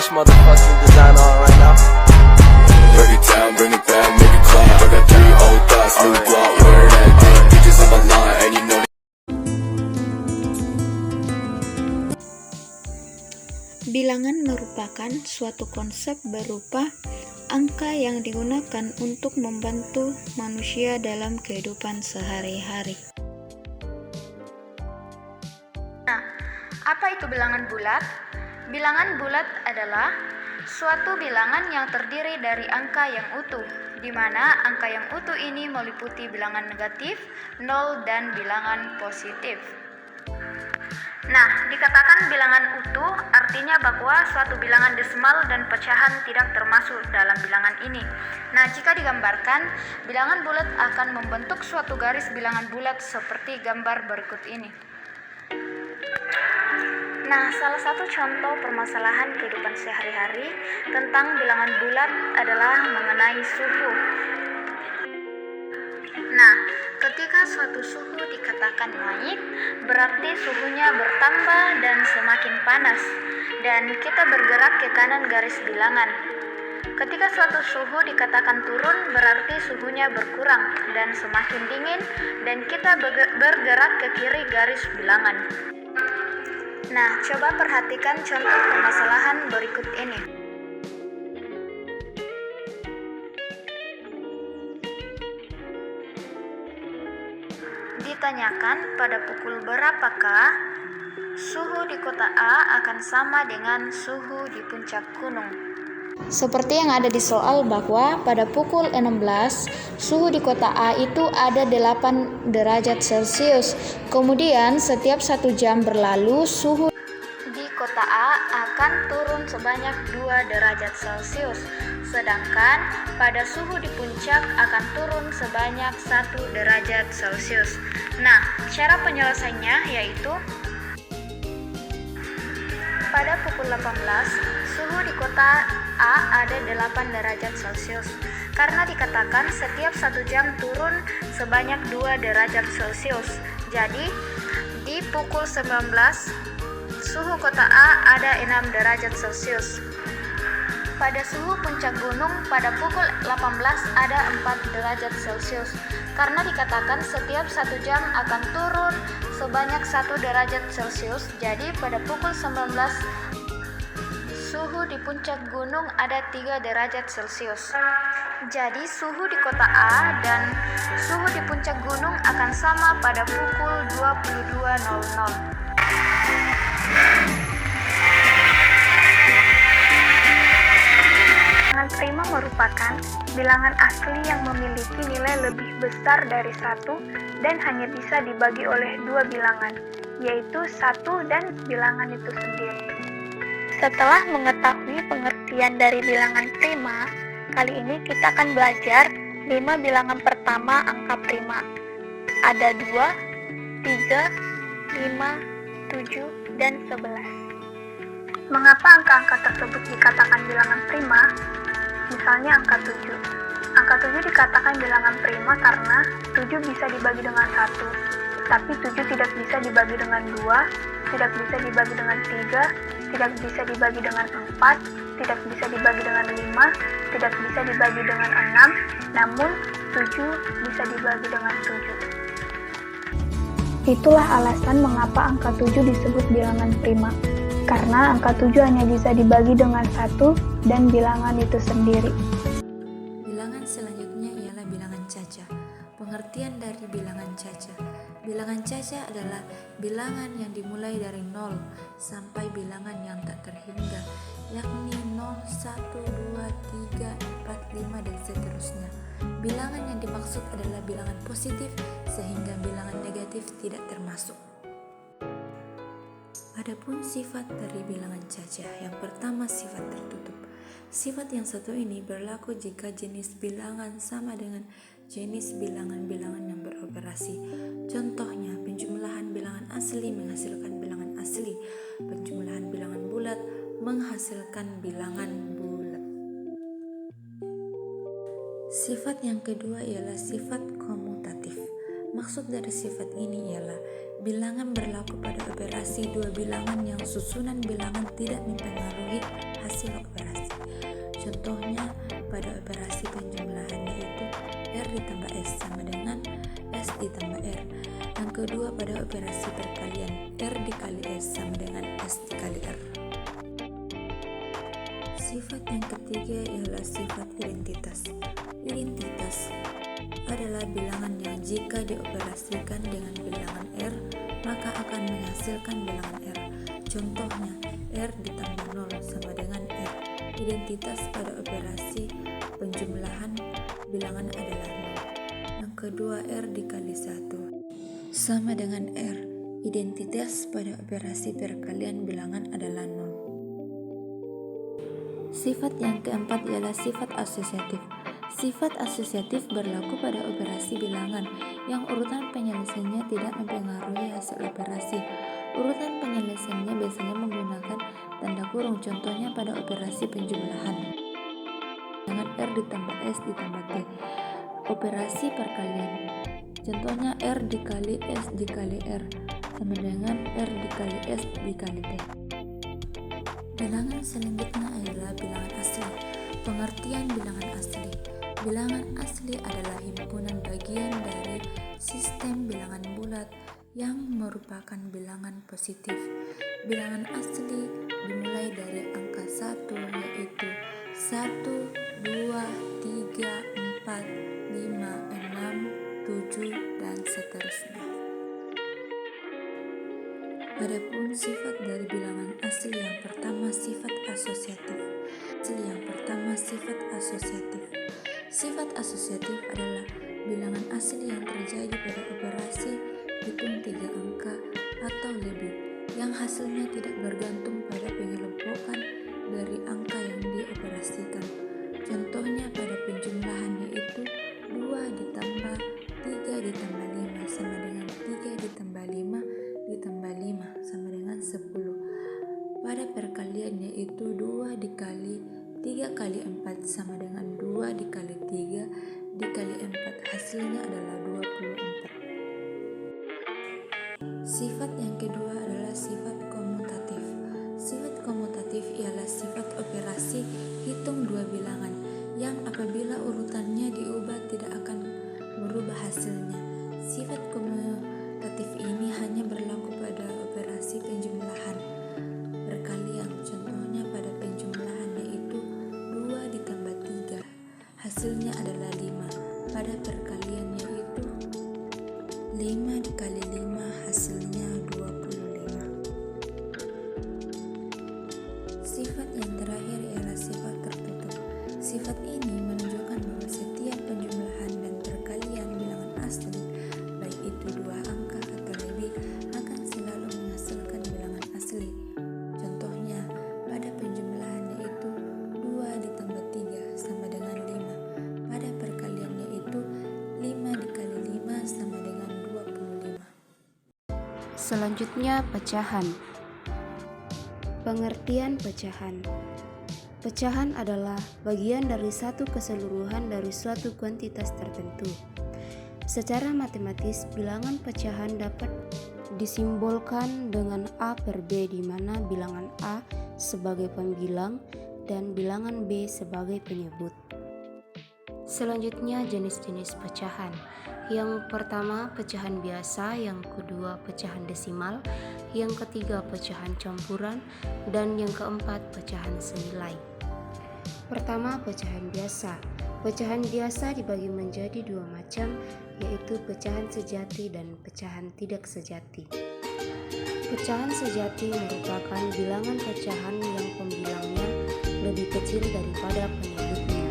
fresh motherfucking designer on right now. Break it down, bring it back, make it clap. I got 3 old thoughts, new block, where that damn bitches on my line, and you know. Bilangan merupakan suatu konsep berupa angka yang digunakan untuk membantu manusia dalam kehidupan sehari-hari. Nah, apa itu bilangan bulat? Bilangan bulat adalah suatu bilangan yang terdiri dari angka yang utuh, di mana angka yang utuh ini meliputi bilangan negatif, 0, dan bilangan positif. Nah, dikatakan bilangan utuh artinya bahwa suatu bilangan desimal dan pecahan tidak termasuk dalam bilangan ini. Nah, jika digambarkan, bilangan bulat akan membentuk suatu garis bilangan bulat seperti gambar berikut ini. Nah, salah satu contoh permasalahan kehidupan sehari-hari tentang bilangan bulat adalah mengenai suhu. Nah, ketika suatu suhu dikatakan naik, berarti suhunya bertambah dan semakin panas, dan kita bergerak ke kanan garis bilangan. Ketika suatu suhu dikatakan turun, berarti suhunya berkurang dan semakin dingin, dan kita bergerak ke kiri garis bilangan. Nah, coba perhatikan contoh permasalahan berikut ini. Ditanyakan pada pukul berapakah suhu di kota A akan sama dengan suhu di puncak gunung. Seperti yang ada di soal bahwa pada pukul 16 suhu di kota A itu ada 8 derajat Celcius. Kemudian setiap 1 jam berlalu suhu Di kota A akan turun sebanyak 2 derajat Celcius, sedangkan pada suhu di puncak akan turun sebanyak 1 derajat Celcius. Nah, cara penyelesaiannya yaitu pada pukul 18, suhu di kota A ada 8 derajat Celcius. Karena dikatakan setiap 1 jam turun sebanyak 2 derajat Celcius. Jadi, di pukul 19, suhu kota A ada 6 derajat Celcius. Pada suhu puncak gunung pada pukul 18 ada 4 derajat Celcius. Karena dikatakan setiap 1 jam akan turun sebanyak 1 derajat Celcius, jadi pada pukul 19 suhu di puncak gunung ada 3 derajat Celcius. Jadi suhu di kota A dan suhu di puncak gunung akan sama pada pukul 22.00. Bilangan prima merupakan bilangan asli yang memiliki nilai lebih besar dari 1 dan hanya bisa dibagi oleh 2 bilangan, yaitu 1 dan bilangan itu sendiri. Setelah mengetahui pengertian dari bilangan prima, kali ini kita akan belajar 5 bilangan pertama angka prima. Ada 2, 3, 5, 7, dan 11. Mengapa angka-angka tersebut dikatakan bilangan prima? Misalnya angka 7. Angka 7 dikatakan bilangan prima karena 7 bisa dibagi dengan 1, tapi 7 tidak bisa dibagi dengan 2, tidak bisa dibagi dengan 3, tidak bisa dibagi dengan 4, tidak bisa dibagi dengan 5, tidak bisa dibagi dengan 6, namun 7 bisa dibagi dengan 7. Itulah alasan mengapa angka 7 disebut bilangan prima, karena angka 7 hanya bisa dibagi dengan 1 dan bilangan itu sendiri. Bilangan selanjutnya ialah bilangan caca. Pengertian dari bilangan caca. Bilangan caca adalah bilangan yang dimulai dari 0 sampai bilangan yang tak terhingga, yakni 0, 1, 2, 3, 4, 5, dan seterusnya. Bilangan yang dimaksud adalah bilangan positif, sehingga bilangan negatif tidak termasuk. Adapun sifat dari bilangan caca, yang pertama sifat tertutup. Sifat yang satu ini berlaku jika jenis bilangan sama dengan jenis bilangan-bilangan yang beroperasi. Contohnya, penjumlahan bilangan asli menghasilkan bilangan asli, penjumlahan bilangan bulat menghasilkan bilangan bulat. Sifat yang kedua ialah sifat komutatif. Maksud dari sifat ini ialah Bilangan berlaku pada operasi dua bilangan yang susunan bilangan tidak mempengaruhi hasil operasi. Contohnya pada operasi penjumlahan yaitu R ditambah S sama dengan S ditambah R. Yang kedua pada operasi perkalian R dikali S sama dengan S dikali R. Sifat yang ketiga ialah sifat identitas. Identitas adalah bilangan yang jika dioperasikan dengan bilangan R maka akan menghasilkan bilangan R. Contohnya R ditambah 0 sama dengan R. Identitas pada operasi penjumlahan bilangan adalah 0. Yang kedua R dikali 1 sama dengan R. Identitas pada operasi perkalian bilangan adalah 0. Sifat yang keempat ialah sifat asosiatif. Sifat asosiatif berlaku pada operasi bilangan yang urutan penyelesaiannya tidak mempengaruhi hasil operasi. Urutan penyelesaiannya biasanya menggunakan tanda kurung, contohnya pada operasi penjumlahan dengan R ditambah S ditambah T. Operasi perkalian, contohnya R dikali S dikali R sama dengan R dikali S dikali T. Bilangan selanjutnya adalah bilangan asli. Pengertian bilangan asli. Bilangan asli adalah himpunan bagian dari sistem bilangan bulat yang merupakan bilangan positif. Bilangan asli dimulai dari angka 1 yaitu 1, 2, 3, 4, 5, 6, 7, dan seterusnya. Adapun sifat dari bilangan asli yang pertama sifat asosiatif. Sifat asosiatif adalah bilangan asli yang terjadi pada operasi hitung 3 angka atau lebih yang hasilnya tidak bergantung pada pengelompokan dari angka yang dioperasikan. Contohnya pada penjumlahan yaitu 2 ditambah 3 ditambah 5 sama dengan 3 ditambah 5 ditambah 5 sama dengan 10. Pada perkalian yaitu 2 dikali 3 kali 4 sama dengan 2 dikali 3 dikali 4, hasilnya adalah 24. Sifat yang kedua adalah sifat komutatif. Sifat komutatif ialah sifat operasi hitung dua bilangan yang apabila urutannya diubah tidak akan merubah hasilnya. Sifat komutatif ini hanya berlaku pada operasi penjumlahan perkalian, contohnya pada penjumlahan yaitu 2 ditambah 3, hasilnya adalah 5. Pada perkalian yaitu 5 dikali 5, hasilnya 25. Sifat yang terakhir ialah sifat tertutup. Sifat ini menunjukkan bahwa setiap penjumlahan dan perkalian bilangan asli, baik itu 2 angka atau lebih, akan selalu menghasilkan bilangan asli. Contohnya, pada penjumlahan yaitu 2 ditambah 3 sama dengan 5. Pada perkalian yaitu 5 dikali 5 sama dengan 25. Selanjutnya pecahan. Pengertian pecahan. Pecahan adalah bagian dari satu keseluruhan dari suatu kuantitas tertentu. Secara matematis, bilangan pecahan dapat disimbolkan dengan A per B, di mana bilangan A sebagai pembilang dan bilangan B sebagai penyebut. Selanjutnya jenis-jenis pecahan. Yang pertama pecahan biasa, yang kedua pecahan desimal, yang ketiga pecahan campuran, dan yang keempat pecahan senilai. Pertama, pecahan biasa. Pecahan biasa dibagi menjadi 2 macam, yaitu pecahan sejati dan pecahan tidak sejati. Pecahan sejati merupakan bilangan pecahan yang pembilangnya lebih kecil daripada penyebutnya.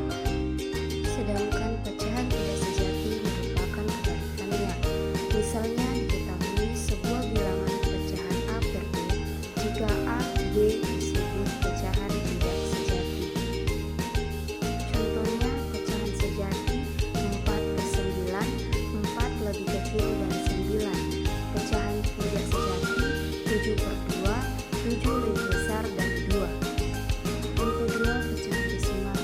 Sedangkan pecahan tidak sejati merupakan kebalikannya. Misalnya diketahui sebuah bilangan pecahan A per B jika A, B disebut pecahan tidak sejati. Contohnya pecahan sejati 4 per 9, 4 lebih kecil dari 9. Pecahan tidak sejati 7 per 2, 7 lebih besar dari 2. Yang kedua pecahan desimal.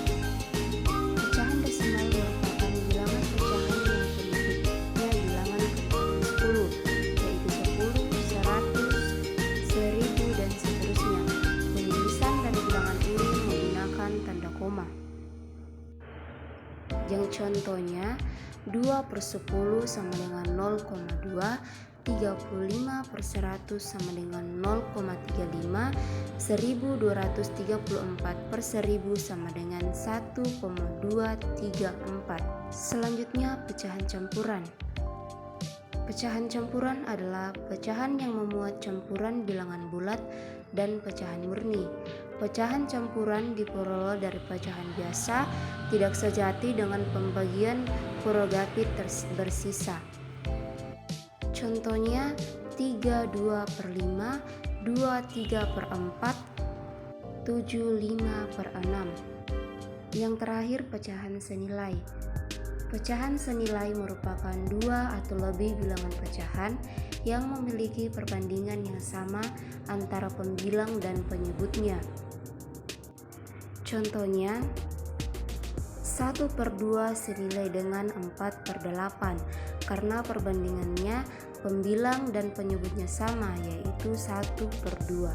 Yang contohnya 2/10 sama dengan 0,2, 35/100 sama dengan 0,35, 1234/1000 sama dengan 1,234. Selanjutnya pecahan campuran. Pecahan campuran adalah pecahan yang memuat campuran bilangan bulat dan pecahan murni. Pecahan campuran diperoleh dari pecahan biasa, tidak sejati dengan pembagian prerogatif bersisa. Contohnya 32/5, 23/4, 75/6. Yang terakhir pecahan senilai. Pecahan senilai merupakan dua atau lebih bilangan pecahan yang memiliki perbandingan yang sama antara pembilang dan penyebutnya. Contohnya 1/2 senilai dengan 4/8 karena perbandingannya pembilang dan penyebutnya sama, yaitu 1/2.